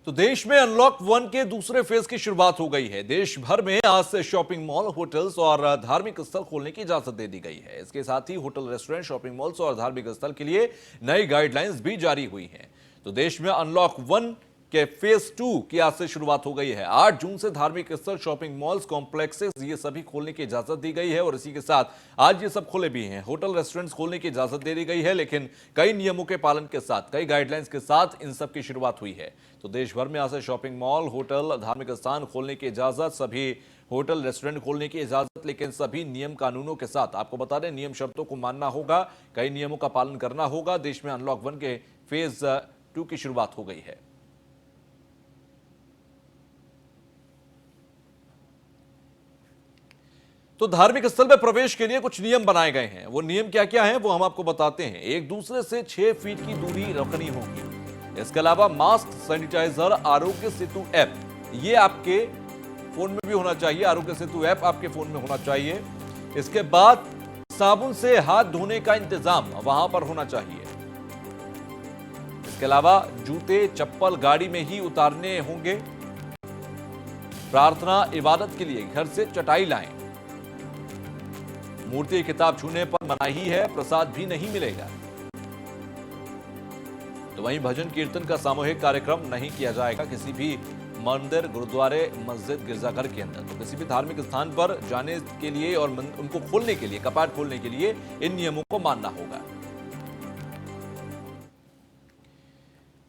तो देश में अनलॉक 1 के दूसरे फेज की शुरुआत हो गई है। देश भर में आज से शॉपिंग मॉल, होटल्स और धार्मिक स्थल खोलने की इजाजत दे दी गई है। इसके साथ ही होटल, रेस्टोरेंट, शॉपिंग मॉल्स और धार्मिक स्थल के लिए नई गाइडलाइंस भी जारी हुई हैं। तो देश में अनलॉक 1 के फेज 2 की आज से शुरुआत हो गई है। 8 जून से धार्मिक स्थल, शॉपिंग मॉल्स, कॉम्प्लेक्सेस ये सभी खोलने की इजाजत दी गई है और इसी के साथ आज ये सब खुले भी हैं। होटल, रेस्टोरेंट्स खोलने की इजाजत दे दी गई है, लेकिन कई नियमों के पालन के साथ, कई गाइडलाइंस के साथ इन सब की शुरुआत हुई है। तो देश भर में आज से शॉपिंग मॉल, होटल, धार्मिक स्थान खोलने की इजाजत, सभी होटल, रेस्टोरेंट खोलने की इजाजत, लेकिन सभी नियम कानूनों के साथ। आपको बता दें, नियम शर्तों को मानना होगा, कई नियमों का पालन करना होगा। देश में अनलॉक 1 के फेज 2 की शुरुआत हो गई है। तो धार्मिक स्थल में प्रवेश के लिए कुछ नियम बनाए गए हैं। वो नियम क्या क्या हैं वो हम आपको बताते हैं। एक दूसरे से 6 फीट की दूरी रखनी होगी। इसके अलावा mask, sanitiser, Aarogya Setu app ये आपके फोन में भी होना चाहिए। आरोग्य सेतु ऐप आपके फोन में होना चाहिए। इसके बाद साबुन से हाथ धोने का इंतजाम वहां पर होना चाहिए। इसके अलावा जूते, चप्पल गाड़ी में ही उतारने होंगे। प्रार्थना, इबादत के लिए घर से चटाई लाएं। मूर्ति, किताब छूने पर मनाही है। प्रसाद भी नहीं मिलेगा। तो वहीं भजन कीर्तन का सामूहिक कार्यक्रम नहीं किया जाएगा किसी भी मंदिर, गुरुद्वारे, मस्जिद, गिरजाघर के अंदर। तो किसी भी धार्मिक स्थान पर जाने के लिए और उनको खोलने के लिए, कपाट खोलने के लिए इन नियमों को मानना होगा।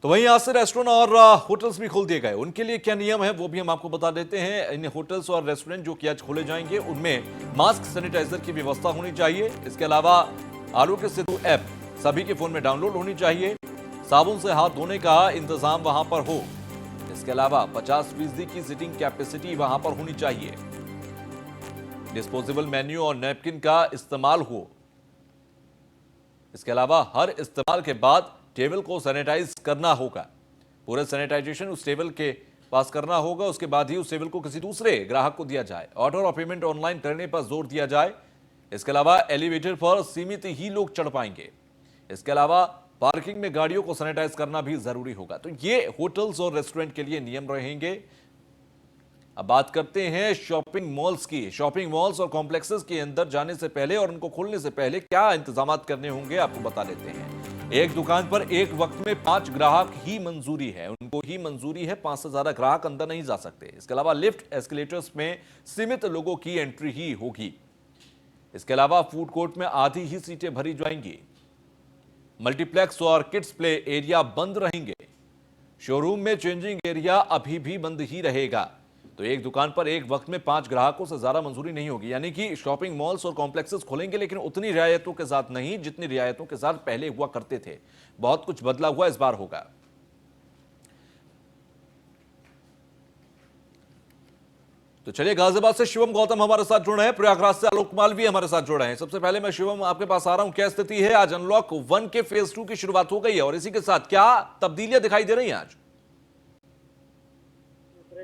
तो वहीं आज से रेस्टोरेंट और होटल्स भी खोल दिए गए। उनके लिए क्या नियम है वो भी हम आपको बता देते हैं। इन होटल्स और रेस्टोरेंट जो कि आज खोले जाएंगे उनमें मास्क, सैनिटाइजर की व्यवस्था होनी चाहिए। इसके अलावा आरोग्य सेतु ऐप सभी के फोन में डाउनलोड होनी चाहिए। साबुन से हाथ धोने का इंतजाम वहां पर हो। इसके अलावा 50% की सीटिंग कैपेसिटी वहां पर होनी चाहिए। डिस्पोजेबल मेन्यू और नैपकिन का इस्तेमाल हो। इसके अलावा हर इस्तेमाल के बाद टेबल को सैनिटाइज करना होगा। पूरे सैनिटाइजेशन उस टेबल के पास करना होगा। उसके बाद ही उस टेबल को किसी दूसरे ग्राहक को दिया जाए। ऑर्डर और पेमेंट ऑनलाइन करने पर जोर दिया जाए। इसके अलावा एलिवेटर पर सीमित ही लोग चढ़ पाएंगे। इसके अलावा पार्किंग में गाड़ियों को सैनिटाइज करना भी जरूरी होगा। तो ये होटल्स और रेस्टोरेंट के लिए नियम रहेंगे। अब बात करते हैं शॉपिंग मॉल्स की। शॉपिंग मॉल्स और कॉम्प्लेक्सेस के अंदर जाने से पहले और उनको खोलने से पहले क्या इंतजाम करने होंगे आपको बता देते हैं। एक दुकान पर एक वक्त में 5 ग्राहक ही मंजूरी है। उनको ही मंजूरी है। 5 से ज्यादा ग्राहक अंदर नहीं जा सकते। इसके अलावा लिफ्ट, एस्केलेटर्स में सीमित लोगों की एंट्री ही होगी। इसके अलावा फूड कोर्ट में आधी ही सीटें भरी जाएंगी। मल्टीप्लेक्स और किड्स प्ले एरिया बंद रहेंगे। शोरूम में चेंजिंग एरिया अभी भी बंद ही रहेगा। तो एक दुकान पर एक वक्त में 5 ग्राहकों से ज्यादा मंजूरी नहीं होगी। यानी कि शॉपिंग मॉल्स और कॉम्प्लेक्सेस खोलेंगे, लेकिन उतनी रियायतों के साथ नहीं जितनी रियायतों के साथ पहले हुआ करते थे। बहुत कुछ बदला हुआ इस बार होगा। तो चलिए, गाजियाबाद से शिवम गौतम हमारे साथ जुड़ रहे हैं। प्रयागराज से आलोक कुमार भी हमारे साथ जुड़ रहे हैं। सबसे पहले मैं शिवम आपके पास आ रहा हूं। क्या स्थिति है? आज अनलॉक 1 के फेज 2 की शुरुआत हो गई है और इसी के साथ क्या तब्दीलियां दिखाई दे रही हैं आज?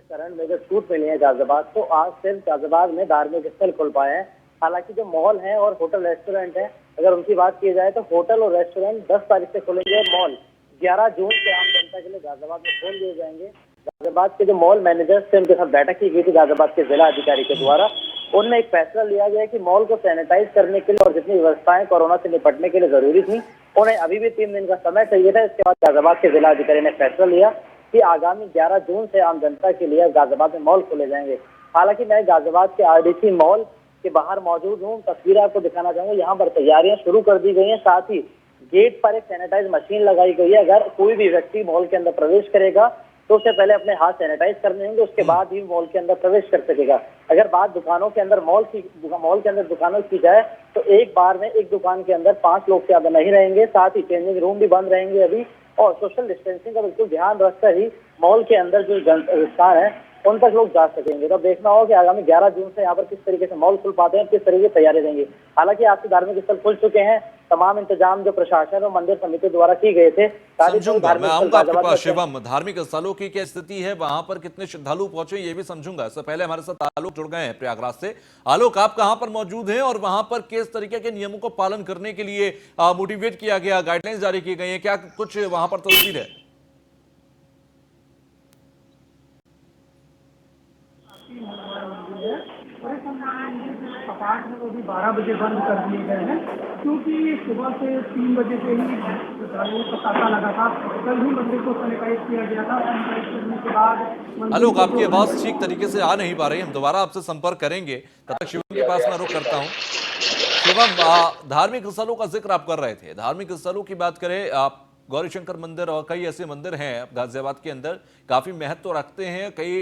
करंट में जो छूट मिली है गाजियाबाद, तो आज सिर्फ गाजियाबाद में धार्मिक स्थल खुल पाए हैं। हालांकि जो मॉल है और होटल, रेस्टोरेंट है, अगर उनकी बात की जाए तो होटल और रेस्टोरेंट 10 तारीख से खुलेंगे। मॉल 11 जून से आम जनता के लिए गाजियाबाद में खोल दिए जाएंगे। गाजियाबाद के जो मॉल मैनेजर्स थे उनके साथ बैठक की गई थी गाजियाबाद के जिला अधिकारी के द्वारा। उनमें एक फैसला लिया गया कि मॉल को सैनिटाइज करने के लिए और जितनी व्यवस्थाएं कोरोना से निपटने के लिए जरूरी थी, उन्हें अभी भी 3 दिन का समय चाहिए था। इसके बाद गाजियाबाद के जिला अधिकारी ने फैसला लिया कि आगामी 11 जून से आम जनता के लिए गाजियाबाद में मॉल खोले जाएंगे। हालांकि मैं गाजियाबाद के आरडीसी मॉल के बाहर मौजूद हूँ। तस्वीर आपको दिखाना चाहूंगा। यहाँ पर तैयारियां शुरू कर दी गई हैं। साथ ही गेट पर एक सैनिटाइज मशीन लगाई गई है। अगर कोई भी व्यक्ति मॉल के अंदर प्रवेश करेगा तो उससे पहले अपने हाथ सैनिटाइज करने होंगे, उसके बाद ही मॉल के अंदर प्रवेश कर सकेगा। अगर बात दुकानों के अंदर मॉल के अंदर दुकानों की जाए तो एक बार में एक दुकान के अंदर 5 लोग से ज्यादा नहीं रहेंगे। साथ ही चेंजिंग रूम भी बंद रहेंगे अभी, और सोशल डिस्टेंसिंग का बिल्कुल ध्यान रखकर ही मॉल के अंदर जो स्थान है उन तक लोग जा सकेंगे। तो देखना होगा कि आगामी 11 जून से यहाँ पर किस तरीके से मॉल खुल पाते हैं, किस तरीके की तैयारी देंगे। हालांकि आज से धार्मिक स्थल खुल चुके हैं। तमाम इंतजाम जो प्रशासन और मंदिर समिति द्वारा की गए थे। समझूंगा, मैं आऊंगा आपके पास शिवम। धार्मिक स्थलों की क्या स्थिति है, वहां पर कितने श्रद्धालु पहुंचे, ये भी समझूंगा। इससे पहले हमारे साथ आलोक जुड़ गए हैं प्रयागराज से। आलोक, आप कहां पर मौजूद हैं और वहां पर किस तरीके के नियमों को पालन करने के लिए मोटिवेट किया गया, गाइडलाइंस जारी की गई है, क्या कुछ वहां पर तस्वीर है? और इस मंदिर के कपाट है वो भी 12 बजे बंद कर दिए गए हैं, क्योंकि सुबह से 3 बजे से ही श्रद्धालुओं का तांता लगा था। कल ही मंदिर को सैनिटाइज किया गया था। सैनिटाइज करने के बाद आलोक, आपकी आवाज ठीक तरीके से आ नहीं पा रही, हम दोबारा आपसे संपर्क करेंगे। तब तक शिवम के पास मैं रुख करता हूं। शिवम, धार्मिक स्थलों का जिक्र आप कर रहे थे। धार्मिक स्थलों की बात करें, आप गौरीशंकर मंदिर और कई ऐसे मंदिर हैं गाजियाबाद के अंदर, काफी महत्व रखते हैं, कई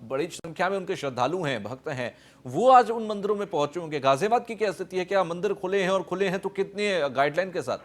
बड़ी संख्या में उनके श्रद्धालु हैं, भक्त हैं, वो आज उन मंदिरों में पहुंचे होंगे। गाजियाबाद की क्या स्थिति है? क्या मंदिर खुले हैं, और खुले हैं तो कितने गाइडलाइन के साथ?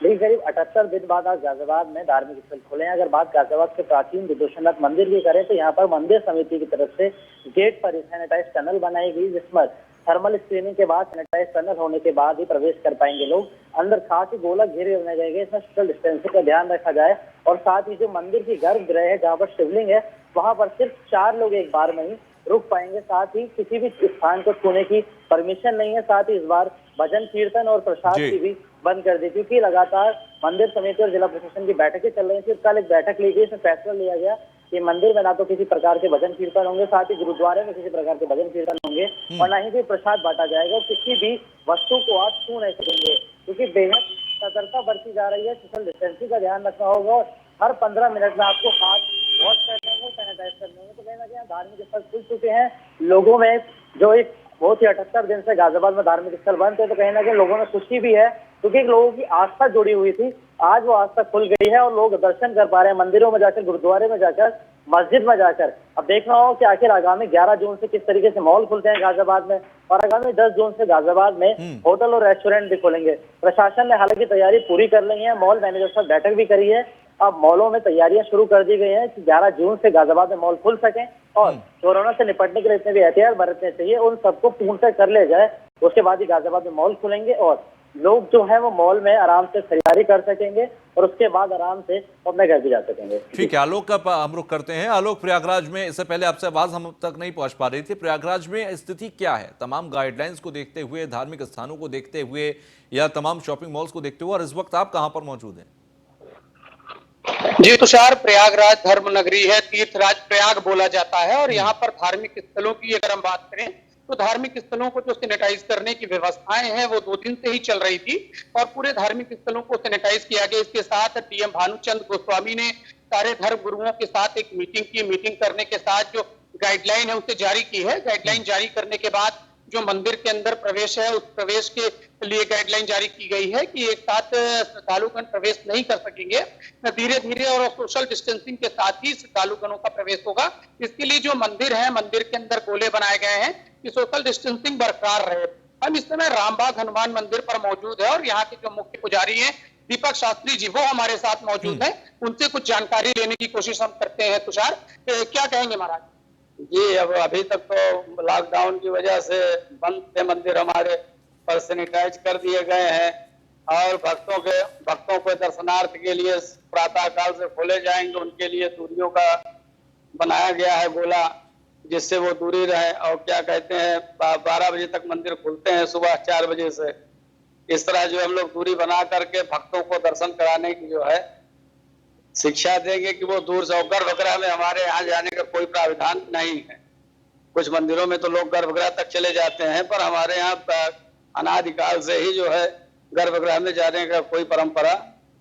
देखिए, करीब 78 दिन बाद आज गाजियाबाद में धार्मिक स्थल खुले हैं। अगर बात गाजियाबाद के प्राचीन विदुषनाथ मंदिर की करें तो यहाँ पर मंदिर समिति की तरफ से गेट पर सैनिटाइज टनल बनाई गई, जिसमें थर्मल स्क्रीनिंग के बाद सैनिटाइज टनल होने के बाद ही प्रवेश कर पाएंगे लोग अंदर। साथ ही गोला घेरे बनाए गए, इसमें सोशल डिस्टेंसिंग का ध्यान रखा जाए। और साथ ही जो मंदिर की गर्भगृह है, जहाँ पर शिवलिंग है, वहां पर सिर्फ 4 लोग एक बार में ही रुक पाएंगे। साथ ही किसी भी स्थान को छूने की परमिशन नहीं है। साथ ही इस बार भजन कीर्तन और प्रसाद की भी बंद कर दी, क्योंकि लगातार मंदिर समिति और जिला प्रशासन की बैठकें चल रही थी। कल एक बैठक ली गई, इसमें फैसला लिया गया कि मंदिर में ना तो किसी प्रकार के भजन कीर्तन होंगे, साथ ही गुरुद्वारे में किसी प्रकार के भजन कीर्तन होंगे, और ना ही कोई प्रसाद बांटा जाएगा। और किसी भी वस्तु को आप छू नहीं सकेंगे, क्योंकि बेहद सतर्कता बरती जा रही है। सोशल डिस्टेंसिंग का ध्यान रखना होगा और हर 15 मिनट में आपको हाथ वॉश करने होंगे, सैनिटाइज करने होंगे। तो कहीं ना कहीं धार्मिक स्थल खुल चुके हैं। लोगों में जो एक बहुत ही 78 दिन से गाजियाबाद में धार्मिक स्थल बंद थे, तो कहीं ना कहीं लोगों में खुशी भी है, क्योंकि लोगों की आस्था जुड़ी हुई थी। आज वो आस्था खुल गई है और लोग दर्शन कर पा रहे हैं, मंदिरों में जाकर, गुरुद्वारे में जाकर, मस्जिद में जाकर। अब देखना हो कि आखिर आगामी 11 जून से किस तरीके से मॉल खुलते हैं गाजियाबाद में, और आगामी 10 जून से गाजियाबाद में होटल और रेस्टोरेंट भी खुलेंगे। प्रशासन ने हालांकि तैयारी पूरी कर ली है, मॉल मैनेजर से बैठक भी करी है। अब मॉलों में तैयारियां शुरू कर दी गई हैं कि 11 जून से गाजियाबाद में मॉल खुल सकें, और कोरोना से निपटने के लिए इतने भी एहतियात बरतने चाहिए, उन सबको पूर्णतः कर ले जाए। उसके बाद ही गाजियाबाद में मॉल खुलेंगे और लोग जो है वो मॉल में आराम से खरीदारी कर सकेंगे, और उसके बाद आराम से अपने घर भी जा सकेंगे। ठीक है आलोक, का हम रुख करते हैं। आलोक, प्रयागराज में, इससे पहले आपसे आवाज हम तक नहीं पहुंच पा रही थी, प्रयागराज में स्थिति क्या है तमाम गाइडलाइंस को देखते हुए, धार्मिक स्थानों को देखते हुए, या तमाम शॉपिंग मॉल्स को देखते हुए, और इस वक्त आप कहां पर मौजूद हैं? जी तुषार, प्रयागराज धर्म नगरी है, तीर्थराज प्रयाग बोला जाता है, और यहाँ पर धार्मिक स्थलों की अगर हम बात करें तो धार्मिक स्थलों को जो सैनिटाइज करने की व्यवस्थाएं हैं वो 2 दिन से ही चल रही थी, और पूरे धार्मिक स्थलों को सैनिटाइज किया गया। इसके साथ डीएम भानुचंद गोस्वामी ने सारे धर्म गुरुओं के साथ एक मीटिंग की। मीटिंग करने के साथ जो गाइडलाइन है उसे जारी की है। गाइडलाइन जारी करने के बाद जो मंदिर के अंदर प्रवेश है, उस प्रवेश के लिए गाइडलाइन जारी की गई है कि एक साथ श्रद्धालुगण प्रवेश नहीं कर सकेंगे, धीरे धीरे और सोशल डिस्टेंसिंग के साथ ही श्रद्धालुगणों का प्रवेश होगा। इसके लिए जो मंदिर है, मंदिर के अंदर गोले बनाए गए हैं कि सोशल डिस्टेंसिंग बरकरार रहे। हम इस समय रामबाग हनुमान मंदिर पर मौजूद है, और यहाँ के जो मुख्य पुजारी हैं दीपक शास्त्री जी, वो हमारे साथ मौजूद हैं। उनसे कुछ जानकारी लेने की कोशिश हम करते हैं। तुषार, क्या कहेंगे महाराज? जी, अब अभी तक तो लॉकडाउन की वजह से बंद थे मंदिर हमारे, पर सैनिटाइज कर दिए गए हैं, और भक्तों को दर्शनार्थ के लिए प्रातः काल से खोले जाएंगे। उनके लिए दूरियों का बनाया गया है गोला, जिससे वो दूरी रहे। और क्या कहते हैं, 12 बजे तक मंदिर खुलते हैं, सुबह 4 बजे से। इस तरह जो हम लोग दूरी बना करके भक्तों को दर्शन कराने की जो है शिक्षा देंगे कि वो दूर से। गर्भगृह में हमारे यहाँ जाने का कोई प्राविधान नहीं है। कुछ मंदिरों में तो लोग गर्भगृह तक चले जाते हैं, पर हमारे यहाँ अनादिकाल से ही जो है गर्भगृह में जाने का कोई परंपरा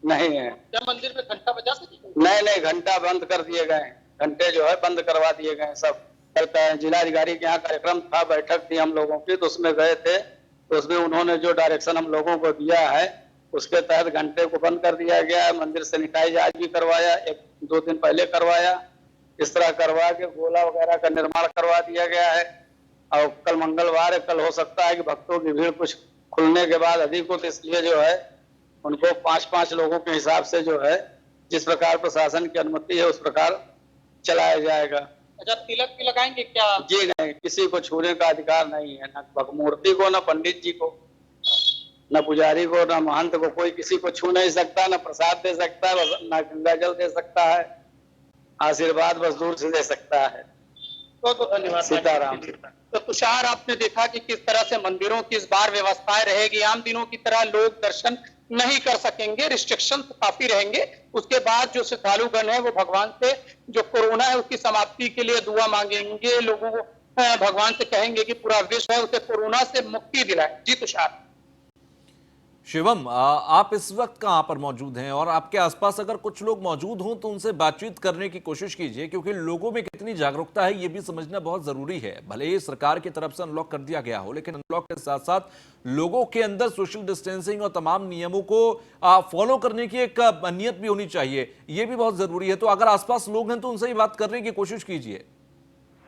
नहीं है। क्या मंदिर में घंटा बजा सके? नहीं, घंटा बंद कर दिए गए, घंटे जो है बंद करवा दिए गए सब। कल जिलाधिकारी के यहाँ कार्यक्रम था, बैठक थी हम लोगों की, तो उसमें गए थे। तो उसमें उन्होंने जो डायरेक्शन हम लोगों को दिया है उसके तहत घंटे को बंद कर दिया गया है। मंदिर सैनिटाइज आज भी करवाया, 1-2 दिन पहले करवाया। इस तरह करवा के गोला वगैरह का निर्माण करवा दिया गया है। और कल मंगलवार है, कल हो सकता है कि भक्तों की भीड़ कुछ खुलने के बाद अधिक हो, तो इसलिए जो है उनको 5-5 लोगों के हिसाब से जो है जिस प्रकार प्रशासन की अनुमति है उस प्रकार चलाया जाएगा। अच्छा, तिलक भी लगाएंगे क्या? जी नहीं, किसी को छूने का अधिकार नहीं है, न मूर्ति को, न पंडित जी को, न पुजारी को, न महंत को। कोई किसी को छू नहीं सकता, न प्रसाद दे सकता है, न गंगा जल दे सकता है। आशीर्वाद बस दूर से दे सकता है। बहुत धन्यवाद। सीताराम। तो तुषार, आपने देखा कि किस तरह से मंदिरों की इस बार व्यवस्थाएं रहेगी। आम दिनों की तरह लोग दर्शन नहीं कर सकेंगे, रिस्ट्रिक्शन काफी रहेंगे। उसके बाद जो श्रद्धालुगण है वो भगवान से जो कोरोना है उसकी समाप्ति के लिए दुआ मांगेंगे, लोगों को भगवान से कहेंगे कि पूरा विश्व है उसे कोरोना से मुक्ति दिलाए। जी तुषार। शिवम, आप इस वक्त कहां पर मौजूद हैं और आपके आसपास अगर कुछ लोग मौजूद हों तो उनसे बातचीत करने की कोशिश कीजिए, क्योंकि लोगों में कितनी जागरूकता है ये भी समझना बहुत जरूरी है। भले ही सरकार की तरफ से अनलॉक कर दिया गया हो, लेकिन अनलॉक के साथ साथ लोगों के अंदर सोशल डिस्टेंसिंग और तमाम नियमों को फॉलो करने की एक नियत भी होनी चाहिए, ये भी बहुत जरूरी है। तो अगर आसपास लोग हैं तो उनसे ही बात करने की कोशिश कीजिए।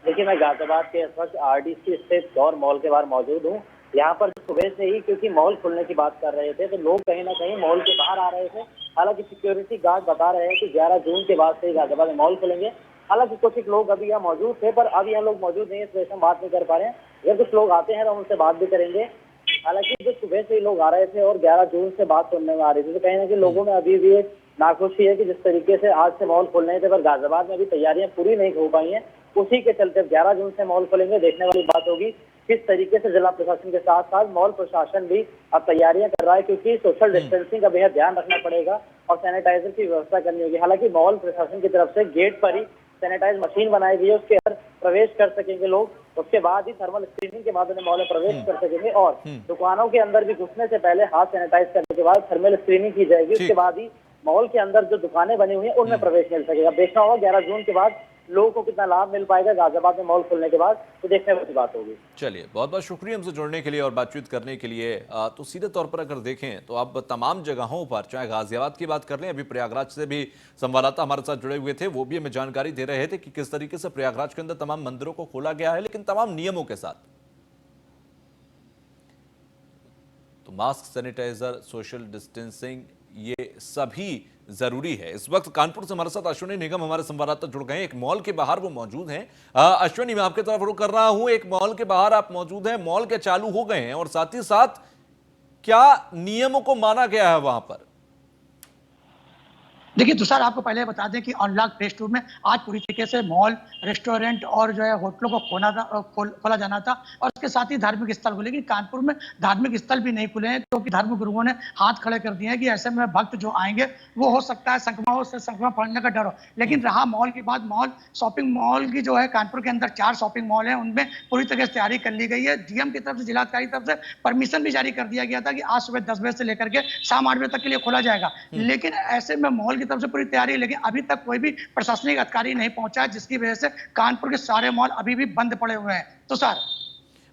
देखिए, मैं गाजियाबाद के इस वक्त आरडीसी स्थित गौर मॉल के बाहर मौजूद हूँ। यहाँ पर सुबह से ही क्योंकि मॉल खुलने की बात कर रहे थे तो लोग कहीं ना कहीं मॉल के बाहर आ रहे थे। हालांकि सिक्योरिटी गार्ड बता रहे हैं कि 11 जून के बाद से ही गाजियाबाद में मॉल खुलेंगे। हालांकि कुछ लोग अभी यहाँ मौजूद थे, पर अब यहाँ लोग मौजूद नहीं है, इस वजह से हम बात नहीं कर पा रहे हैं। अगर कुछ लोग आते हैं तो हम उनसे बात भी करेंगे। हालांकि जो सुबह से ही लोग आ रहे थे और 11 जून से बात सुनने में आ रही थी, तो कहीं ना कहीं लोगों में अभी भी एक नाखुशी है कि जिस तरीके से आज से मॉल खुलने थे पर गाजियाबाद में अभी तैयारियां पूरी नहीं हो पाई हैं, उसी के चलते 11 जून से मॉल खुलेंगे। देखने वाली बात होगी किस तरीके से जिला प्रशासन के साथ साथ मॉल प्रशासन भी अब तैयारियां कर रहा है, क्योंकि सोशल डिस्टेंसिंग का बेहद ध्यान रखना पड़ेगा और सैनिटाइजर की व्यवस्था करनी होगी। हालांकि मॉल प्रशासन की तरफ से गेट पर ही सैनिटाइज मशीन बनाई गई है, उसके अंदर प्रवेश कर सकेंगे लोग। उसके बाद ही थर्मल स्क्रीनिंग के बाद उन्हें मॉल में प्रवेश कर सकेंगे और दुकानों के अंदर भी घुसने से पहले हाथ सैनिटाइज करने के बाद थर्मल स्क्रीनिंग की जाएगी। उसके बाद ही मॉल के अंदर जो दुकानें बनी हुई हैं उनमें प्रवेश मिल सकेगा। देखना होगा 11 जून के बाद लोगों को कितना लाभ मिल पाएगा गाजियाबाद में मॉल खुलने के बाद, तो देखने वाली बात होगी। चलिए, बहुत बहुत शुक्रिया हमसे जुड़ने के लिए और बातचीत करने के लिए। तो सीधे तौर पर अगर देखें तो अब तमाम जगहों पर, चाहे गाजियाबाद की बात कर लें, अभी प्रयागराज से भी संवाददाता हमारे साथ जुड़े हुए थे, वो भी हमें जानकारी दे रहे थे कि किस तरीके से प्रयागराज के अंदर तमाम मंदिरों को खोला गया है, लेकिन तमाम नियमों के साथ। तो मास्क, सैनिटाइजर, सोशल डिस्टेंसिंग, ये सभी जरूरी है। इस वक्त कानपुर से हमारे साथ अश्विनी निगम हमारे संवाददाता जुड़ गए हैं, एक मॉल के बाहर वो मौजूद हैं। अश्विनी, मैं आपके तरफ रुख कर रहा हूं, एक मॉल के बाहर आप मौजूद हैं, मॉल के चालू हो गए हैं और साथ ही साथ क्या नियमों को माना गया है वहां पर? देखिए तुषार, आपको पहले बता दें कि अनलॉक फेज 2 में आज पूरी तरीके से मॉल, रेस्टोरेंट और जो है होटलों को खोला जाना था और उसके साथ ही धार्मिक स्थल खुले। लेकिन कानपुर में धार्मिक स्थल भी नहीं खुले हैं, क्योंकि धार्मिक गुरुओं ने हाथ खड़े कर दिए हैं कि ऐसे में भक्त जो आएंगे वो हो सकता है संक्रमण फैलने का डर हो। लेकिन रहा मॉल की बात, मॉल, शॉपिंग मॉल की जो है कानपुर के अंदर 4 शॉपिंग मॉल है, उनमें पूरी तरह से तैयारी कर ली गई है। डीएम की तरफ से, जिलाधिकारी की तरफ से परमिशन भी जारी कर दिया गया था कि आज सुबह 10 बजे से लेकर के शाम 8 बजे तक के लिए खोला जाएगा। लेकिन ऐसे में मॉल की तरफ से पूरी तैयारी है, लेकिन अभी तक कोई भी प्रशासनिक अधिकारी नहीं पहुंचा है, जिसकी वजह से कानपुर के सारे मॉल अभी भी बंद पड़े हुए हैं। तो सर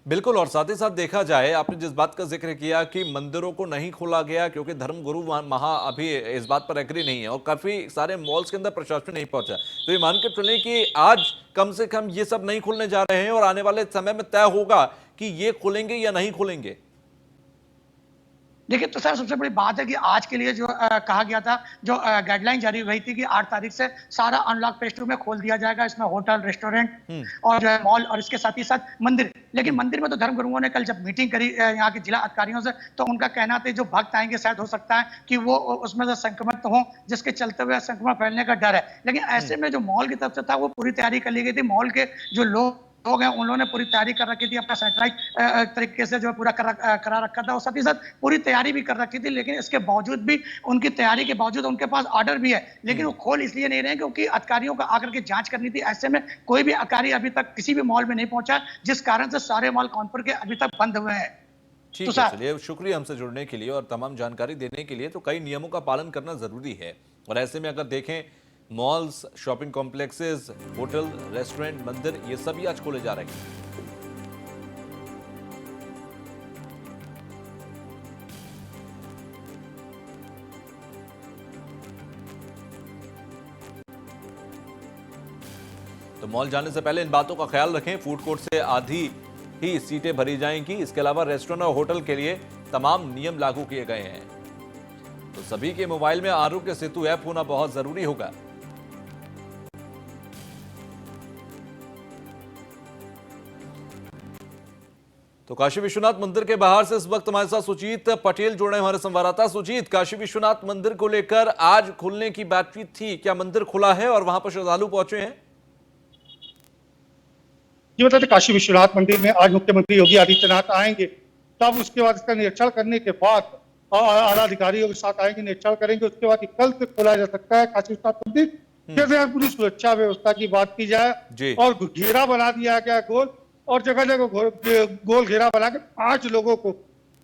बिल्कुल, और साथ ही साथ देखा जाए, आपने जिस बात का जिक्र किया कि मंदिरों को नहीं खोला गया क्योंकि धर्मगुरु अभी इस बात पर एग्री नहीं है और काफी सारे मॉल्स के अंदर प्रशासन नहीं पहुंचा, तो ये मान के चलें कि आज कम से कम ये सब नहीं खुलने जा रहे हैं और आने वाले समय में तय होगा कि ये खुलेंगे या नहीं खुलेंगे। देखिए तो सर, सबसे बड़ी बात है कि आज के लिए जो कहा गया था, जो गाइडलाइन जारी हुई थी कि 8 तारीख से सारा अनलॉक फेज 2 में खोल दिया जाएगा। इसमें होटल, रेस्टोरेंट और जो है मॉल और इसके साथ ही साथ मंदिर। लेकिन मंदिर में तो धर्मगुरुओं ने कल जब मीटिंग करी यहाँ के जिला अधिकारियों से, तो उनका कहना था जो भक्त आएंगे शायद हो सकता है कि वो उसमें से संक्रमित हो, जिसके चलते हुए संक्रमण फैलने का डर है। लेकिन ऐसे में जो मॉल की तरफ से था वो पूरी तैयारी कर ली गई थी। मॉल के जो लोग हैं उन्होंने पूरी तैयारी कर रखी थी, अपना सैनिटाइज तरीके से जो पूरा करा रखा था और साथ ही साथ पूरी तैयारी भी कर रखी थी। लेकिन इसके बावजूद भी, उनकी तैयारी के बावजूद उनके पास ऑर्डर भी है, लेकिन वो खोल इसलिए नहीं रहे क्योंकि अधिकारियों को आकर के जांच करनी थी। ऐसे में कोई भी अधिकारी अभी तक किसी भी मॉल में नहीं पहुंचा, जिस कारण से सारे मॉल कानपुर के अभी तक बंद हुए हैं। ठीक है, चलिए, शुक्रिया हमसे जुड़ने के लिए और तमाम जानकारी देने के लिए। तो कई नियमों का पालन करना जरूरी है और ऐसे में अगर देखें, malls, shopping complexes, hotel, restaurant, मंदिर, ये सभी आज खोले जा रहे हैं। तो मॉल जाने से पहले इन बातों का ख्याल रखें। फूड कोर्ट से आधी ही सीटें भरी जाएंगी। इसके अलावा रेस्टोरेंट और होटल के लिए तमाम नियम लागू किए गए हैं। तो सभी के मोबाइल में आरोग्य सेतु ऐप होना बहुत जरूरी होगा। तो काशी विश्वनाथ मंदिर के बाहर से इस वक्त हमारे साथ सुजीत पटेल जुड़े, हमारे संवाददाता। सुजीत, काशी विश्वनाथ मंदिर को लेकर आज खुलने की बातचीत थी, क्या मंदिर खुला है और वहां पर श्रद्धालु पहुंचे हैं? ये बताते, काशी विश्वनाथ मंदिर में आज मुख्यमंत्री योगी आदित्यनाथ आएंगे, तब उसके बाद इसका निरीक्षण करने के बाद आला अधिकारियों के साथ आएंगे, निरीक्षण करेंगे। उसके बाद कल से खोला जा सकता है काशी विश्वनाथ मंदिर। जैसे पूरी सुरक्षा व्यवस्था की बात की जाए और घेरा बना दिया गया गोल, और जगह जगह गोल घेरा बना के 5 लोगों को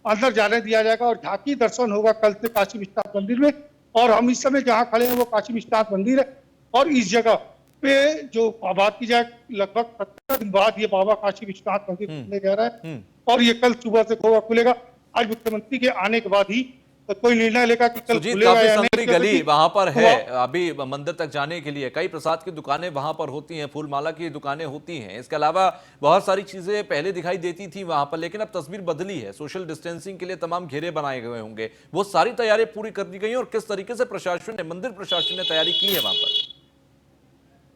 अंदर जाने दिया जाएगा और झांकी दर्शन होगा कल से काशी विश्वनाथ मंदिर में। और हम इस समय जहाँ खड़े हैं वो काशी विश्वनाथ मंदिर है, और इस जगह पे जो बात की जाए लगभग 70 दिन बाद ये बाबा काशी विश्वनाथ मंदिर खुलने जा रहा है, और ये कल सुबह से खुलेगा। आज मुख्यमंत्री के आने के बाद ही तो कोई निर्णय लेगा कि कल खुलेगा या नहीं। गली वहां पर है अभी मंदिर तक जाने के लिए, कई प्रसाद की दुकानें वहां पर होती हैं, फूलमाला की दुकानें होती हैं, इसके अलावा बहुत सारी चीजें पहले दिखाई देती थी वहां पर, लेकिन अब तस्वीर बदली है। सोशल डिस्टेंसिंग के लिए तमाम घेरे बनाए गए होंगे, वो सारी तैयारी पूरी कर दी गई और किस तरीके से प्रशासन ने, मंदिर प्रशासन ने तैयारी की है वहां पर?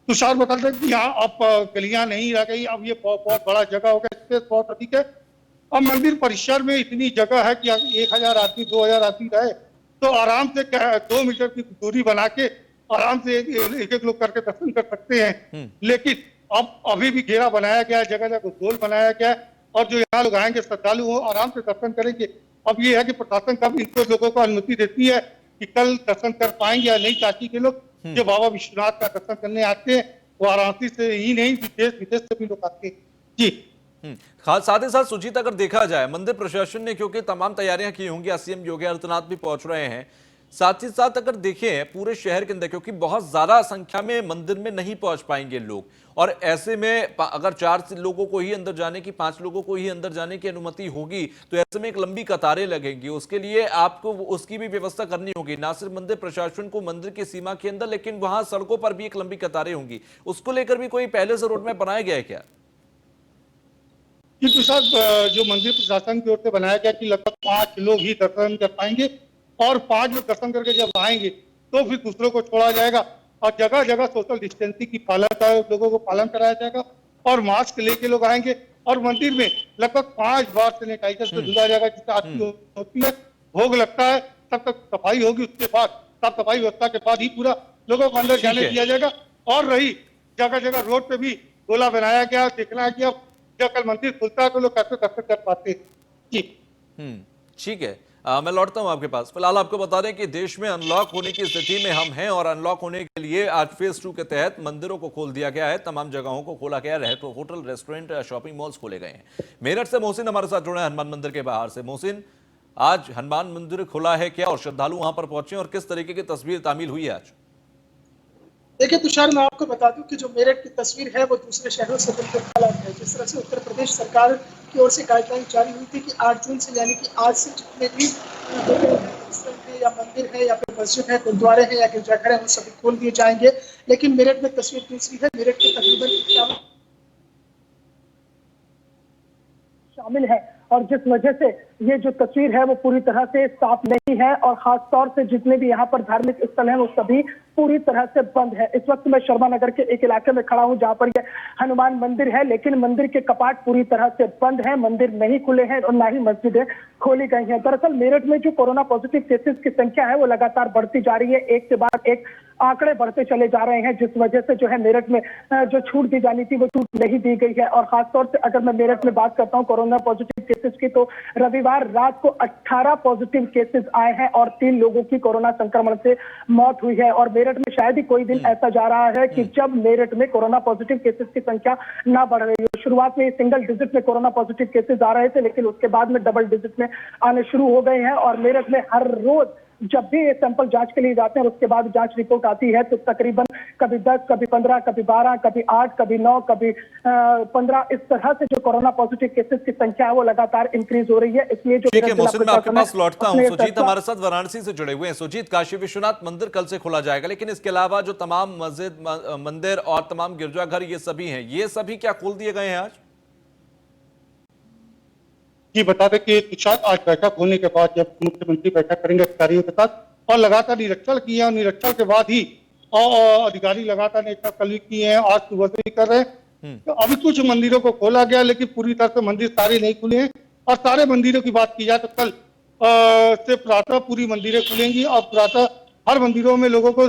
तुषार बता रहे कि यहाँ अब गलियां नहीं रह गई, अब ये बहुत बड़ा जगह हो गया, स्पेस बहुत अधिक है। अब मंदिर परिसर में इतनी जगह है कि 1000 आदमी 2000 आदमी रहे तो आराम से 2 मीटर की दूरी बना के आराम से एक लोग करके दर्शन कर सकते हैं। लेकिन अब अभी भी घेरा बनाया गया है, जगह जगह गोल बनाया गया है, और जो यहाँ लोग आएंगे श्रद्धालु वो आराम से दर्शन करेंगे। अब ये है कि प्रशासन कब इनको लोगों को अनुमति देती है कि कल दर्शन कर पाएंगे या नहीं, ताकि के लोग जो बाबा विश्वनाथ का दर्शन करने आते हैं वो वाराणसी से ही नहीं, देश विदेश से भी लोग आते हैं। जी खास साथ ही साथ सुजीत, अगर देखा जाए मंदिर प्रशासन ने क्योंकि तमाम तैयारियां की होंगी, सीएम योगी आदित्यनाथ भी पहुंच रहे हैं, साथ ही साथ अगर देखें पूरे शहर के अंदर क्योंकि बहुत ज्यादा संख्या में मंदिर में नहीं पहुंच पाएंगे लोग, और ऐसे में अगर 4 लोगों को ही अंदर जाने की, 5 लोगों को ही अंदर जाने की अनुमति होगी तो ऐसे में एक लंबी कतारें लगेंगी। उसके लिए आपको उसकी भी व्यवस्था करनी होगी, ना सिर्फ मंदिर प्रशासन को मंदिर की सीमा के अंदर, लेकिन वहां सड़कों पर भी एक लंबी कतारें होंगी। उसको लेकर भी कोई पहले से रोड मैप बनाया गया है क्या? जी प्रसाद, जो मंदिर प्रशासन की ओर से बनाया गया कि लगभग 5 लोग ही दर्शन कर पाएंगे, और 5 लोग दर्शन करके जब आएंगे तो फिर दूसरों को छोड़ा जाएगा, और जगह जगह सोशल डिस्टेंसिंग की लोगों को पालन कराया जाएगा, और मास्क लेके लोग आएंगे, और मंदिर में लगभग 5 बार सैनिटाइजर से धुला जाएगा, जिससे आरती होती है, भोग लगता है, तब तक सफाई होगी, उसके बाद साफ सफाई व्यवस्था के बाद ही पूरा लोगों को अंदर जाने दिया जाएगा। और रही जगह जगह रोड पे भी गोला बनाया गया, देखना है कि अब जब कल मंदिर खुलता है तो लोग कैसे दर्शन कर पाते हैं। जी ठीक है, मैं लौटता हूं आपके पास। फिलहाल आपको बता दें कि देश में अनलॉक होने की स्थिति में हम हैं, और अनलॉक होने के लिए आज फेज 2 के तहत मंदिरों को खोल दिया गया है, तमाम जगहों को खोला गया है, होटल, रेस्टोरेंट, शॉपिंग मॉल्स खोले गए हैं। मेरठ से मोहसिन हमारे साथ जुड़े हैं हनुमान मंदिर के बाहर से। मोहसिन, आज हनुमान मंदिर खुला है क्या, और श्रद्धालु वहां पर पहुंचे और किस तरीके की तस्वीर तामील हुई है आज? देखिए तुषार, मैं आपको बता दूं कि जो मेरठ की तस्वीर है वो दूसरे शहरों से बिल्कुल अलग है। जिस तरह से उत्तर प्रदेश सरकार की ओर से गाइडलाइन जारी हुई थी कि 8 जून से, यानी कि आज से जितने भी रेस्टोरेंट है या मंदिर है या फिर मस्जिद है, गुरुद्वारे हैं या गिरजाघर है, वो सभी खोल दिए जाएंगे। लेकिन मेरठ में तस्वीर दूसरी है। मेरठ के तकरीबन 51 शामिल है, और जिस वजह से ये जो तस्वीर है वो पूरी तरह से साफ नहीं है, और खास तौर से जितने भी यहाँ पर धार्मिक स्थल हैं वो सभी पूरी तरह से बंद है। इस वक्त मैं शर्मा नगर के एक इलाके में खड़ा हूँ जहाँ पर ये हनुमान मंदिर है, लेकिन मंदिर के कपाट पूरी तरह से बंद है, मंदिर नहीं खुले हैं और ना ही मस्जिदें खोली गई हैं। दरअसल मेरठ में जो कोरोना पॉजिटिव केसेस की संख्या है वो लगातार बढ़ती जा रही है, एक के बाद एक आंकड़े बढ़ते चले जा रहे हैं, जिस वजह से जो है मेरठ में जो छूट दी जानी थी वो छूट नहीं दी गई है। और खासतौर से अगर मैं मेरठ में बात करता हूँ कोरोना पॉजिटिव केसेस की, तो रविवार रात को 18 पॉजिटिव केसेस आए हैं और 3 लोगों की कोरोना संक्रमण से मौत हुई है। और मेरठ में शायद ही कोई दिन ऐसा जा रहा है कि जब मेरठ में कोरोना पॉजिटिव केसेस की संख्या ना बढ़ रही हो। शुरुआत में सिंगल डिजिट में कोरोना पॉजिटिव केसेस आ रहे थे, लेकिन उसके बाद में डबल डिजिट में आने शुरू हो गए हैं। और मेरठ में हर रोज जब भी ये सैंपल जांच के लिए जाते हैं और उसके बाद जांच रिपोर्ट आती है तो तकरीबन कभी 10, कभी 15, कभी 12, कभी 8, कभी 9, कभी 15, इस तरह से जो कोरोना पॉजिटिव केसेस की संख्या है वो लगातार इंक्रीज हो रही है। इसलिए जो मोहसिन, मैं आपके पास लौटता हूं। सुजीत हमारे साथ वाराणसी से जुड़े हुए हैं। सुजीत, काशी विश्वनाथ मंदिर कल से खोला जाएगा, लेकिन इसके अलावा जो तमाम मस्जिद, मंदिर और तमाम गिरजाघर ये सभी हैं, ये सभी क्या खोल दिए गए हैं आज? जी बता दें कि तुषार, आज बैठक होने के बाद जब मुख्यमंत्री बैठक करेंगे अधिकारियों के साथ और लगातार निरीक्षण किए, और निरीक्षण के बाद ही अधिकारी लगातार निरीक्षण कल भी किए हैं, आज सुबह से ही कर रहे हैं। तो अभी कुछ मंदिरों को खोला गया, लेकिन पूरी तरह से मंदिर सारे नहीं खुले हैं। और सारे मंदिरों की बात की जाए तो कल से प्रातः पूरी मंदिरें खुलेंगी, और प्रातः हर मंदिरों में लोगों को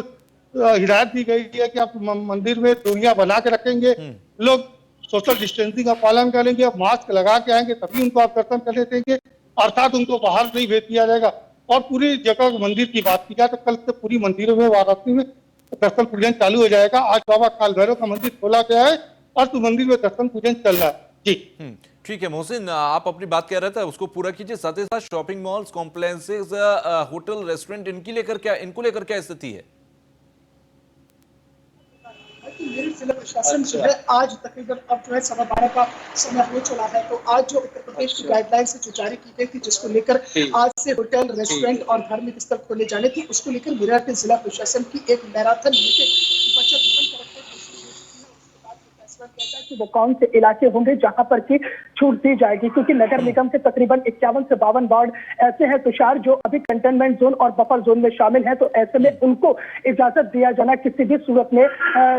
हिदायत दी गई है कि आप मंदिर में दूरियां बना के रखेंगे, लोग सोशल डिस्टेंसिंग का पालन करेंगे, मास्क लगा के आएंगे तभी उनको आप दर्शन करने देंगे, अर्थात उनको बाहर नहीं भेज दिया जाएगा। और पूरी जगह मंदिर की बात की जाए तो कल से पूरी मंदिरों में वाराणसी में दर्शन पूजन चालू हो जाएगा। आज बाबा काल भैरव का मंदिर खोला गया है और तो मंदिर में दर्शन पूजन चल रहा है जी। ठीक है मोहसिन, आप अपनी बात कह रहे थे उसको पूरा कीजिए। साथ ही साथ shopping malls, complexes, hotel, restaurant, इनको लेकर क्या स्थिति है? मेरठ जिला प्रशासन जो है आज तकरीबन अब जो है 12:15 का समय हो चला है, तो आज जो उत्तर प्रदेश की गाइडलाइंस जो जारी की गई थी, जिसको लेकर आज से होटल, रेस्टोरेंट और धार्मिक स्थल खोले जाने थी, उसको लेकर मेरठ जिला प्रशासन की एक मैराथन मीटिंग बचत भवन कि वो कौन से इलाके होंगे जहां पर की छूट दी जाएगी, क्योंकि नगर निगम के तकरीबन 51 से 52 वार्ड ऐसे हैं तुषार जो अभी कंटेनमेंट जोन और बफर जोन में शामिल हैं। तो ऐसे में उनको इजाजत दिया जाना किसी भी सूरत में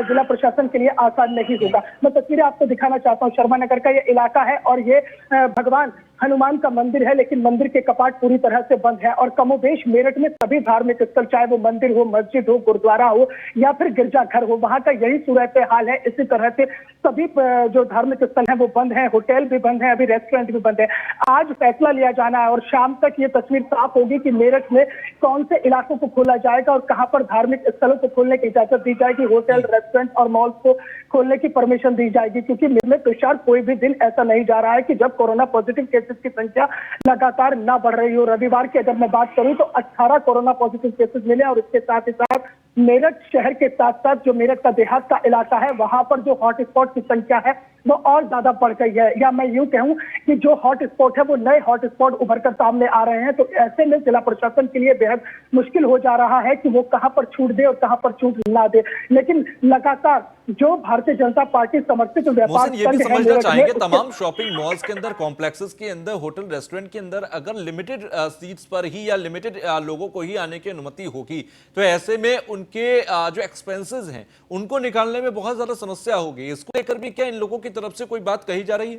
जिला प्रशासन के लिए आसान नहीं होगा। मैं तस्वीरें आपको दिखाना चाहता हूँ। शर्मा नगर का ये इलाका है और ये भगवान हनुमान का मंदिर है, लेकिन मंदिर के कपाट पूरी तरह से बंद है और कमोबेश मेरठ में सभी धार्मिक स्थल, चाहे वो मंदिर हो, मस्जिद हो, गुरुद्वारा हो या फिर गिरजाघर हो, वहां का यही सूरत हाल है। इसी तरह से सभी जो धार्मिक स्थल हैं वो बंद है, होटल भी बंद है, अभी रेस्टोरेंट भी बंद है। आज फैसला लिया जाना है और शाम तक ये तस्वीर साफ होगी कि मेरठ में कौन से इलाकों को खोला जाएगा और कहां पर धार्मिक स्थलों को खोलने की इजाजत दी जाएगी, होटल, रेस्टोरेंट और मॉल्स को खोलने की परमिशन दी जाएगी। क्योंकि में तुषार कोई भी दिन ऐसा नहीं जा रहा है कि जब कोरोना पॉजिटिव केसेस की संख्या लगातार ना बढ़ रही हो। रविवार की अगर मैं बात करूं तो 18 कोरोना पॉजिटिव केसेस मिले और इसके साथ ही साथ मेरठ शहर के साथ साथ जो मेरठ का देहात का इलाका है वहां पर जो हॉटस्पॉट की संख्या है वो और ज्यादा बढ़ गई है, या मैं यूं कहूं कि जो हॉटस्पॉट है वो नए हॉटस्पॉट उभर कर सामने आ रहे हैं। तो ऐसे में जिला प्रशासन के लिए बेहद मुश्किल हो जा रहा है कि वो कहां पर छूट दे और कहां पर छूट ना दे। लेकिन लगातार जो भारतीय जनता पार्टी समर्थित व्यापार ये भी समझना चाहेंगे तमाम शॉपिंग मॉल्स के अंदर, कॉम्प्लेक्सेस के अंदर, होटल, रेस्टोरेंट के अंदर अगर लिमिटेड सीट्स पर ही या लिमिटेड लोगों को ही आने की अनुमति होगी तो ऐसे में उनके जो एक्सपेंसेस हैं उनको निकालने में बहुत ज्यादा समस्या होगी। इसको लेकर भी क्या इन लोगों की तरफ से कोई बात कही जा रही है?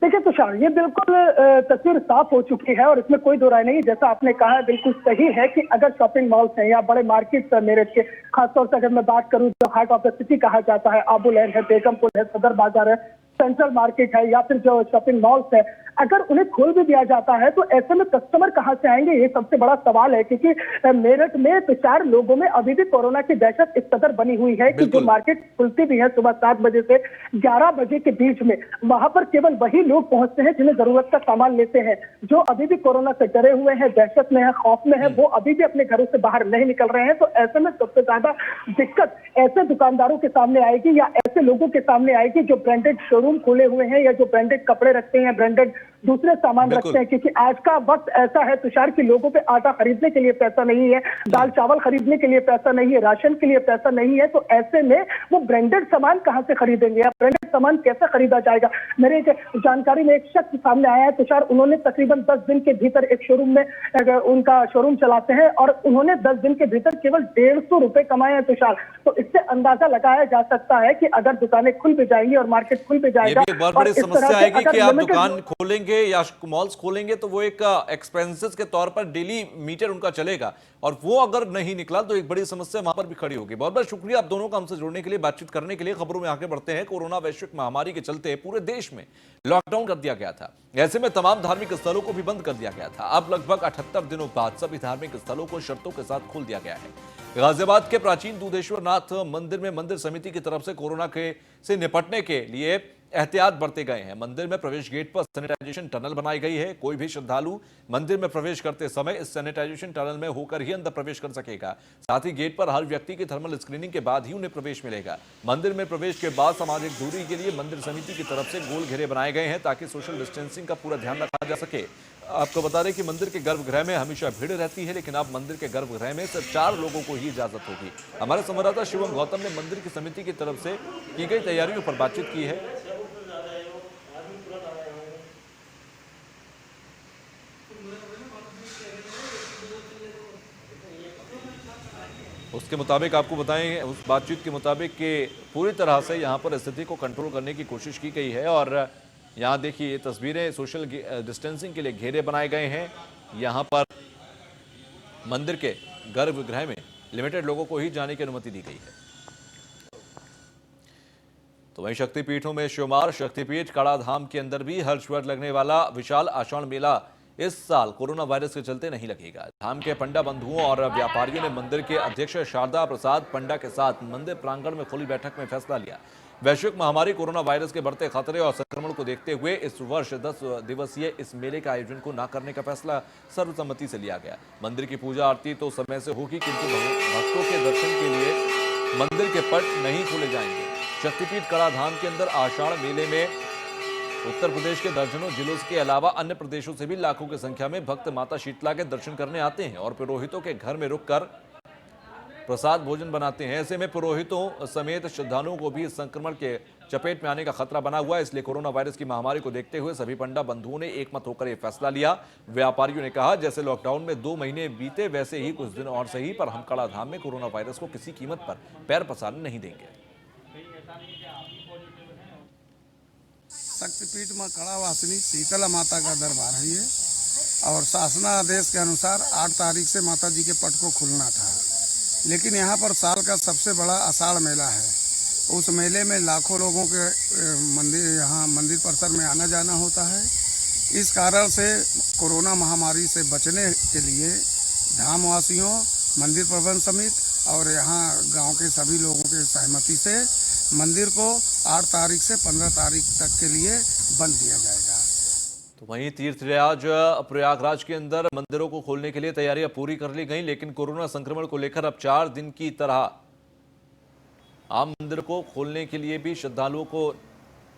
देखिए तुषार, ये बिल्कुल तस्वीर साफ हो चुकी है और इसमें कोई दो राय नहीं। जैसा आपने कहा बिल्कुल सही है कि अगर शॉपिंग मॉल्स हैं या बड़े मार्केट मेरठ के, खासतौर से अगर मैं बात करूं तो हार्ट ऑफ द सिटी कहा जाता है, आबू लैन है, बेगमपुर है, सदर बाजार है, सेंट्रल मार्केट है या फिर जो शॉपिंग मॉल्स है, अगर उन्हें खोल भी दिया जाता है तो ऐसे में कस्टमर कहां से आएंगे, ये सबसे बड़ा सवाल है। क्योंकि मेरठ में 4 लोगों में अभी भी कोरोना की दहशत इस कदर बनी हुई है कि जो मार्केट खुलती भी है सुबह 7 बजे से 11 बजे के बीच में, वहां पर केवल वही लोग पहुंचते हैं जिन्हें जरूरत का सामान लेते हैं। जो अभी भी कोरोना से डरे हुए हैं, दहशत में है, खौफ में है, वो अभी भी अपने घरों से बाहर नहीं निकल रहे हैं। तो ऐसे में सबसे ज्यादा दिक्कत ऐसे दुकानदारों के सामने आएगी या ऐसे लोगों के सामने आएगी जो ब्रांडेड शोरूम खोले हुए हैं या जो ब्रांडेड कपड़े रखते हैं, ब्रांडेड दूसरे सामान रखते हैं। क्योंकि आज का वक्त ऐसा है तुषार कि लोगों पे आटा खरीदने के लिए पैसा नहीं है, दाल चावल खरीदने के लिए पैसा नहीं है, राशन के लिए पैसा नहीं है। तो ऐसे में वो ब्रांडेड सामान कहां से खरीदेंगे या ब्रांडेड सामान कैसे खरीदा जाएगा? मेरे जानकारी में एक शख्स सामने आया है तुषार, उन्होंने तकरीबन 10 दिन के भीतर एक शोरूम में उनका शोरूम चलाते हैं और उन्होंने 10 दिन के भीतर केवल 150 रुपए कमाए हैं तुषार। तो इससे अंदाजा लगाया जा सकता है कि अगर दुकानें खुल भी जाएंगी और मार्केट खुल भी जाएगा, ये भी एक बहुत बड़ी समस्या आएगी कि आप दुकान खोलेंगे या मॉल्स खोलेंगे तो वो एक एक्सपेंसेस के तौर पर डेली मीटर उनका चलेगा और वो अगर नहीं निकला तो एक बड़ी समस्या वहां पर भी खड़ी होगी। बहुत बहुत शुक्रिया आप दोनों का हमसे जुड़ने के लिए, बातचीत करने के लिए। खबरों में आगे बढ़ते हैं। कोरोना वैश्विक महामारी के चलते पूरे देश में लॉकडाउन कर दिया गया था। ऐसे में तमाम धार्मिक स्थलों को भी बंद कर दिया गया था। अब लगभग 78 दिनों बाद सभी धार्मिक स्थलों को शर्तों के साथ खोल दिया गया है। गाजियाबाद के प्राचीन दूधेश्वर नाथ मंदिर में मंदिर समिति की तरफ से कोरोना से निपटने के लिए एहतियात बरते गए हैं। मंदिर में प्रवेश गेट पर सैनिटाइजेशन टनल बनाई गई है। कोई भी श्रद्धालु मंदिर में प्रवेश करते समय इस सैनिटाइजेशन टनल में होकर ही अंदर प्रवेश कर सकेगा। साथ ही गेट पर हर व्यक्ति की थर्मल स्क्रीनिंग के बाद ही उन्हें प्रवेश मिलेगा। मंदिर में प्रवेश के बाद सामाजिक दूरी के लिए मंदिर समिति की तरफ से गोल घेरे बनाए गए हैं ताकि सोशल डिस्टेंसिंग का पूरा ध्यान रखा जा सके। आपको बता दें कि मंदिर के गर्भगृह में हमेशा भीड़ रहती है, लेकिन अब मंदिर के गर्भगृह में सिर्फ 4 लोगों को ही इजाजत होगी। हमारे संवाददाता शिवम गौतम ने मंदिर की समिति की तरफ से की गई तैयारियों पर बातचीत की है। उसके मुताबिक आपको बताएं, उस बातचीत के मुताबिक कि पूरी तरह से यहाँ पर स्थिति को कंट्रोल करने की कोशिश की गई है। और यहाँ देखिए ये तस्वीरें, सोशल डिस्टेंसिंग के लिए घेरे बनाए गए हैं। यहाँ पर मंदिर के गर्भगृह में लिमिटेड लोगों को ही जाने की अनुमति दी गई है। तो वहीं शक्तिपीठों में शुमार शक्तिपीठ कड़ाधाम के अंदर भी हर वर्ष लगने वाला विशाल आषाढ़ मेला इस साल कोरोना वायरस के चलते नहीं लगेगा। धाम के पंडा बंधुओं और व्यापारियों ने मंदिर के अध्यक्ष शारदा प्रसाद पंडा के साथ मंदिर प्रांगण में खुली बैठक में फैसला लिया। वैश्विक महामारी कोरोना वायरस के बढ़ते खतरे और संक्रमण को देखते हुए इस वर्ष 10 दिवसीय इस मेले का आयोजन को न करने का फैसला सर्वसम्मति से लिया गया। मंदिर की पूजा आरती तो समय से होगी, किंतु भक्तों के दर्शन के लिए मंदिर के पट नहीं खोले जाएंगे। शक्तिपीठ कड़ाधाम के अंदर आषाढ़ मेले में उत्तर प्रदेश के दर्जनों जिलों के अलावा अन्य प्रदेशों से भी लाखों की संख्या में भक्त माता शीतला के दर्शन करने आते हैं और पुरोहितों के घर में रुककर प्रसाद भोजन बनाते हैं। ऐसे में पुरोहितों समेत श्रद्धालुओं को भी इस संक्रमण के चपेट में आने का खतरा बना हुआ है। इसलिए कोरोना वायरस की महामारी को देखते हुए सभी पंडा बंधुओं ने एकमत होकर यह फैसला लिया। व्यापारियों ने कहा, जैसे लॉकडाउन में 2 महीने बीते वैसे ही कुछ दिन और सही, पर हम कड़ाधाम में कोरोना वायरस को किसी कीमत पर पैर पसारने नहीं देंगे। शक्तिपीठ में कड़ावासिनी शीतला माता का दरबार है ये, और शासनादेश के अनुसार 8 तारीख से माता जी के पट को खुलना था, लेकिन यहाँ पर साल का सबसे बड़ा आषाढ़ मेला है। उस मेले में लाखों लोगों के मंदिर परिसर में आना जाना होता है। इस कारण से कोरोना महामारी से बचने के लिए धामवासियों, मंदिर प्रबंध समिति और यहाँ गांव के सभी लोगों के सहमति से मंदिर को 8 तारीख से 15 तारीख तक के लिए बंद किया जाएगा। तो वहीं तीर्थराज प्रयागराज के अंदर मंदिरों को खोलने के लिए तैयारियां पूरी कर ली गई, लेकिन कोरोना संक्रमण को लेकर अब 4 दिन की तरह आम मंदिर को खोलने के लिए भी श्रद्धालुओं को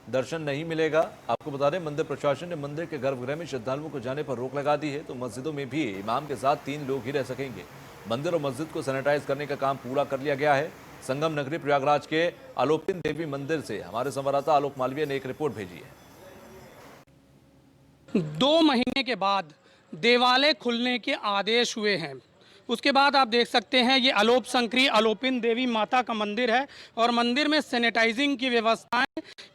दर्शन नहीं मिलेगा। आपको बता दें, मंदिर प्रशासन ने मंदिर के गर्भगृह में श्रद्धालुओं को जाने पर रोक लगा दी है। तो मस्जिदों में भी इमाम के साथ 3 लोग ही रह सकेंगे। मंदिर और मस्जिद को सैनिटाइज करने का काम पूरा कर लिया गया है। संगम नगरी प्रयागराज के आलोपिन देवी मंदिर से हमारे संवाददाता आलोक मालवीय ने एक रिपोर्ट भेजी है। 2 महीने के बाद देवालय खुलने के आदेश हुए हैं। उसके बाद आप देख सकते हैं ये अलोप संकरी आलोपिन देवी माता का मंदिर है और मंदिर में सैनिटाइजिंग की व्यवस्थाएं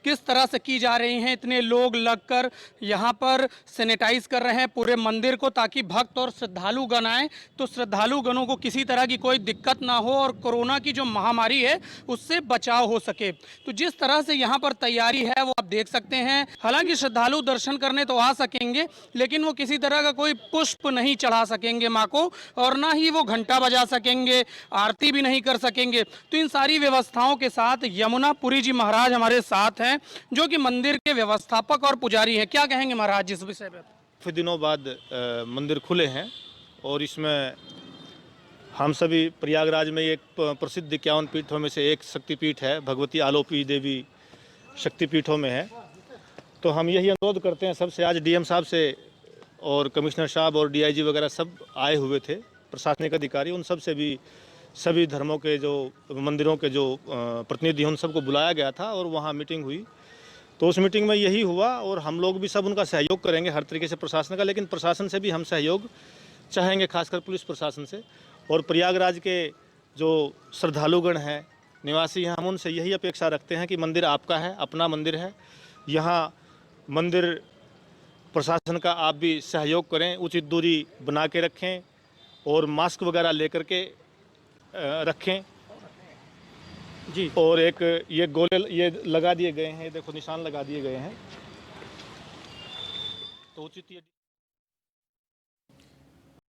किस तरह से की जा रही हैं। इतने लोग लगकर यहाँ पर सैनिटाइज कर रहे हैं पूरे मंदिर को, ताकि भक्त और श्रद्धालु गण आए तो श्रद्धालु गणों को किसी तरह की कोई दिक्कत ना हो और कोरोना की जो महामारी है उससे बचाव हो सके। तो जिस तरह से यहाँ पर तैयारी है वो आप देख सकते हैं। हालांकि श्रद्धालु दर्शन करने तो आ सकेंगे, लेकिन वो किसी तरह का कोई पुष्प नहीं चढ़ा सकेंगे माँ को, और ना ही वो घंटा बजा सकेंगे, आरती भी नहीं कर सकेंगे। तो इन सारी व्यवस्थाओं के साथ यमुना पुरी जी महाराज हमारे साथ हैं, जो कि मंदिर के व्यवस्थापक और पुजारी हैं। क्या कहेंगे महाराज इस विषय में? काफ़ी दिनों बाद मंदिर खुले हैं और इसमें हम सभी प्रयागराज में एक प्रसिद्ध 51 पीठों में से एक शक्तिपीठ है, भगवती आलोपी देवी शक्तिपीठों में है। तो हम यही अनुरोध करते हैं सबसे, आज डीएम साहब से और कमिश्नर साहब और डीआईजी वगैरह सब आए हुए थे, प्रशासनिक अधिकारी, उन सब से भी सभी धर्मों के जो मंदिरों के जो प्रतिनिधि उन सबको बुलाया गया था और वहाँ मीटिंग हुई। तो उस मीटिंग में यही हुआ और हम लोग भी सब उनका सहयोग करेंगे हर तरीके से प्रशासन का, लेकिन प्रशासन से भी हम सहयोग चाहेंगे, खासकर पुलिस प्रशासन से। और प्रयागराज के जो श्रद्धालुगण हैं, निवासी हैं, हम उनसे यही अपेक्षा रखते हैं कि मंदिर आपका है, अपना मंदिर है। यहाँ मंदिर प्रशासन का आप भी सहयोग करें, उचित दूरी बना के रखें और मास्क वगैरह लेकर के रखें जी। और एक ये गोले ये लगा दिए गए हैं, देखो निशान लगा दिए गए हैं, तो उचित